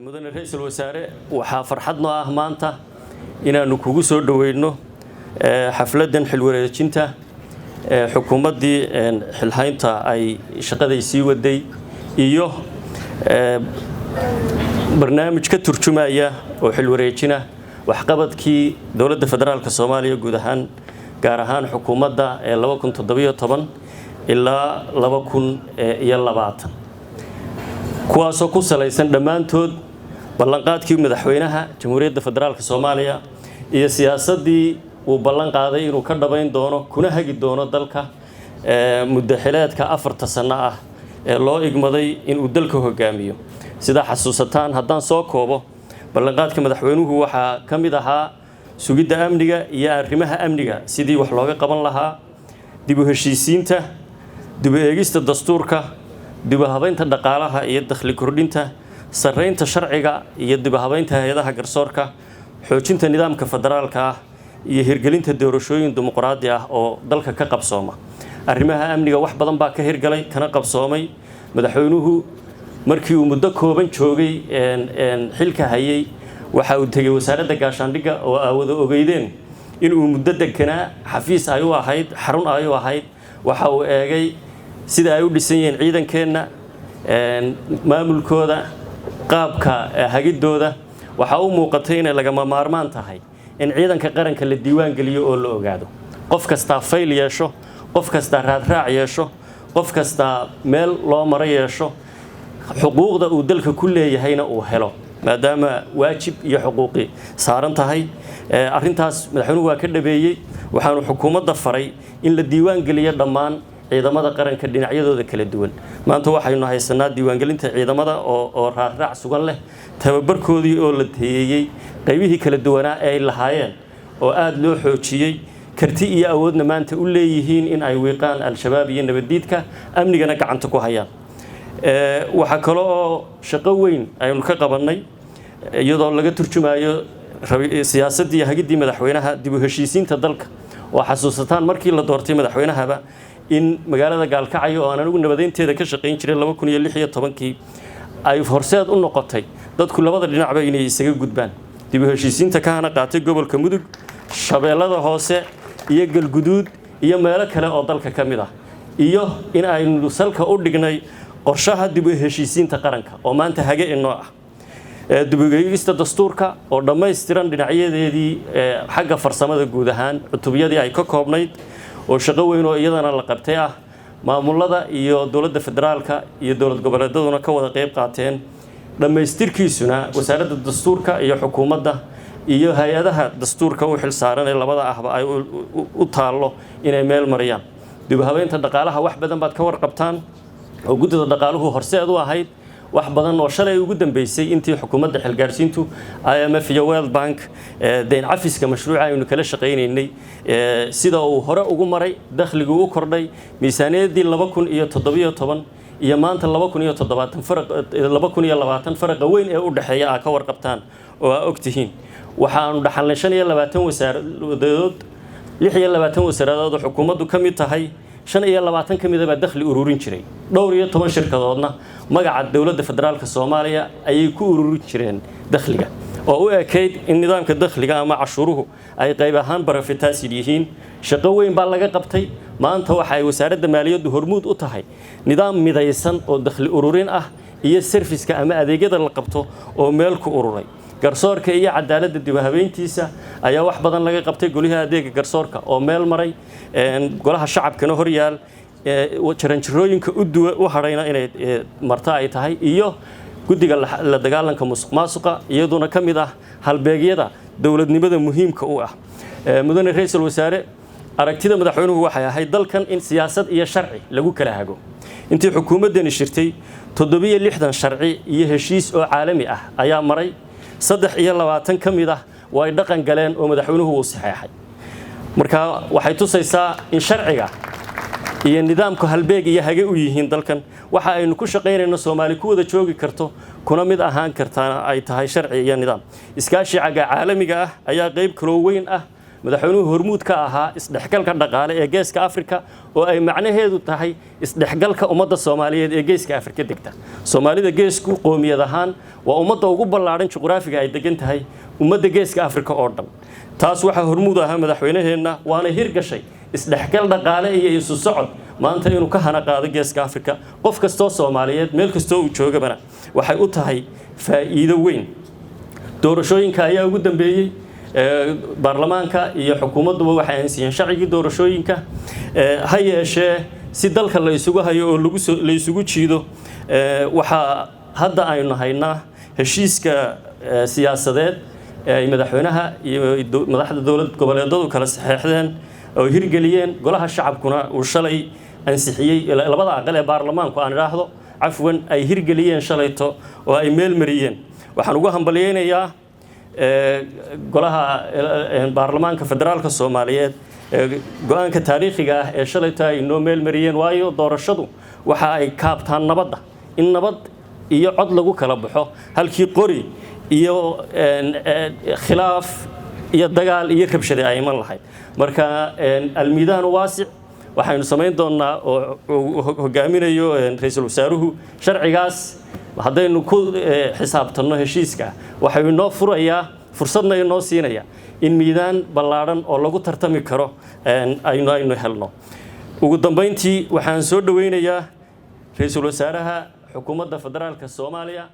mudane ra'iisul wasaare waxaa farxad noo ah maanta inaanu kugu soo dhaweyno xafladan xilwareejinta xukuumaddii xilhaynta ay shaqaday sii waday iyo barnaamij ka turjumaya oo xilwareejina waxqabadkii dowladda federaalka Soomaaliya guud ahaan gaar ahaan xukuumadda 2017 ilaa 2020 kuwaasoo ku salaysan dhammaantood ballanqaadkii madaxweynaha jamhuuriyadda federaalka Soomaaliya iyo siyaasadii uu ballan qaaday inuu ka dhabayn doono kuna hagi doono dalka muddo xileedka 4 sano ah ee loo igmaday inuu dalka hogaamiyo sida xasuusataan haddaan soo koobo ballanqaadka madaxweynuhu waxaa ka mid ahaa sugidda amniga iyo arrimaha amniga sidii wax looga qaban lahaa dib u heshiisiinta dib u eegista dastuurka dib u habaynta dhaqaalaha iyo dakhli kordhinta sareynta sharciga iyo dib u habaynta hay'adaha garsoorka xoojinta nidaamka federaalka ah iyo hirgelinta doorashooyin dimuqraadi ah oo dalka ka qabsooma arrimaha amniga wax badan baa ka hirgalay kana qabsoomay madaxweynuhu markii uu muddo kooban joogay xilka hayay waxa uu tagay wasaaradda gaashaandhigga oo aawada ogeydeen in uu muddo deganaa xafiis ay u ahayd xarun ay u ahayd waxa uu eegay sida ay u dhisan yihiin ciidankeena maamulkooda qaabka hagidooda waxa uu muuqatay in lagama maarmaan tahay in ciidanka qaranka la diiwaan geliyo oo la ogaado qof kasta fayl yeesho qof kasta raadraac yeesho qof kasta meel loo maro yeesho xuquuqda uu dalka ku leeyahayna uu helo maadaama waajib iyo xuquuqi saaran tahay arintaas madaxweynuhu waa ka dhabeeyay waxaanu xukuumadda faray in la diiwaan geliyo dhammaan ciidamada qaranka dhinacyadooda kala duwan maanta waxaynu haysanaa diiwaangelinta ciidamada oo raadraac sugan leh tababarkoodii oo la teeyay qaybihii kala duwanaa ay lahaayeen oo aad loo xoojiyay karti iyo awoodna maanta u leeyihiin in ay wiiqaan al-shabaab iyo nabadiidka amnigana gacanta ku hayaan waxa kale oo shaqo weyn aynu ka qabanay iyadoo laga turjumayo siyaasadii hagidii madaxweynaha dib u heshiisiinta dalka oo xasuusataan markii la doortay madaxweynahaba in magaalada Gaalkacyo oo aan anigu nabadeynteeda ka shaqeyn jiray 2016 ay horseed u noqotay dadku labada dhinacba inay isaga gudbaan dib u heshiisiinta ka hana qaatay gobolka Mudug Shabeellada Hoose iyo Galguduud iyo meelo kale oo dalka ka mid ah iyo in aynu salka u dhignay qorshaha dib u heshiisiinta qaranka oo maanta hage inoo ah dib u eegista dastuurka oo dhameystiran dhinacyadeedii xagga farsamada guud ahaan cutubiyadii ay ka koobnayd oo shaqo weyn oo iyadana la qabtay ah maamulada iyo dowladda federaalka iyo dowlad goboleedaduna ka wada qayb qaateen dhameystirkiisuna wasaaradda dastuurka iyo xukuumadda iyo hay'adaha dastuurka u xil saaran ee labada ahba ay u taalo inay meel mariyaan dib u habeynta dhaqaalaha wax badan baad ka warqabtaan oo guddida dhaqaaluhu horseed u ahayd wax badan oo shalay ugu dambeysay intii xukuumadda xilgaarsiintu IMF iyo World Bank deyn cafiska mashruuca aynu kala shaqeynaynay sida uu hore ugu maray dakhligu u kordhay miisaaniyadii 2017 iyo maanta 2020 farqa weyn ee u dhaxeeya ka warqabtaan oo ogtihiin waxaanu dhaxalnay 25 wasaaradood 26 wasaaradood xukuumaddu ka mid tahay 25 ka mid ah dakhli ururin jiray dhowr iyo 10 shirkadoodna magaca dowladda federaalka Soomaaliya ayay ku ururin jireen dakhliga oo u ekeyd in nidaamka dakhliga ama cashuuruhu ay qayb ahaan barafitaasi yihiin shaqo weyn baa laga qabtay maanta waxa ay wasaaradda maaliyaddu hormuud u tahay nidaam midaysan oo dakhli ururin ah iyo serviceka ama adeegyada la qabto oo meel ku ururay garsoorka iyo cadaaladda dib u habeyntiisa ayaa wax badan laga qabtay golaha adeega garsoorka oo meel maray golaha shacabkana hor yaal jaranjarooyinka u harayna inay marta ay tahay iyo guddiga la dagaalanka musuqmaasuqa iyaduna ka mid ah halbeegyada dowladnimada muhiimka u ah mudane ra'iisul wasaare aragtida madaxweynuhu waxay ahayd dalkan in siyaasad iyo sharci lagu kala hago intii xukuumaddani shirtay 760 sharci iyo heshiis oo caalami ah ayaa maray 23 ka mid ah way dhaqan galeen oo madaxweynuhu uu saxeexay marka waxay tusaysaa in sharciga iyo nidaamku halbeeg iyo hage u yihiin dalkan waxa aynu ku shaqeynayno Soomaali ku wada joogi karto kuna mid ahaan kartaa ay tahay sharci iyo nidaam iskaashiga caalamiga ah ayaa qayb kale weyn ah madaxweynuhu hormuud ka ahaa isdhexgalka dhaqaale ee geeska Afrika oo ay macnaheedu tahay isdhexgalka ummadda Soomaaliyeed ee geeska Afrika degta Soomaalida geesku qoomiyad ahaan waa ummadda ugu ballaaran juqraafiga ay degan tahay ummadda geeska Afrika oo dhan taas waxa hormuud ahaa madaxweynaheena waana hirgashay isdhexgal dhaqaale iyo isu socod maanta inuu ka hana qaado geeska Afrika qof kastoo Soomaaliyeed meel kastoo uu joogaba waxay u tahay faa'iido weyn doorashooyinka ayaa ugu dambeeyay baarlamaanka iyo xukuumaddu waxay ansixiyeen sharcigii doorashooyinka ha yeeshee si dalka la isugu hayo oo la isugu jiido waxa hadda aynu haynaa heshiiska siyaasadeed ay madaxweynaha iyo madaxda dawlad goboleedyadu kala saxeexdeen oo hirgeliyeen golaha shacabkuna uu shalay ansixiyay labada aqal ee baarlamaanku aan iraahdo afwan ay hirgeliyeen shalayto oo ay meel mariyeen waxaan ugu hambaliyeynayaa golaha baarlamaanka federaalka Soomaaliyeed go'aanka taariikhiga ah ee shalayto ay noo meel mariyeen waayo doorashadu waxa ay kaabtaan nabadda in nabad iyo cod lagu kala baxo halkii qori iyo khilaaf iyo dagaal iyo rabshado ay iman lahayd marka almiidaan waasic waxaynu sameyn doonaa oo hogaaminayo ra'iisul wasaaruhu sharcigaas haddaynu ku xisaabtanno heshiiska waxay inoo furayaa fursadna inoo siinaya in miidaan ballaaran oo lagu tartami karo aynu helno ugu dambeyntii waxaan soo dhaweynayaa ra'iisul wasaaraha xukuumadda federaalka Soomaaliya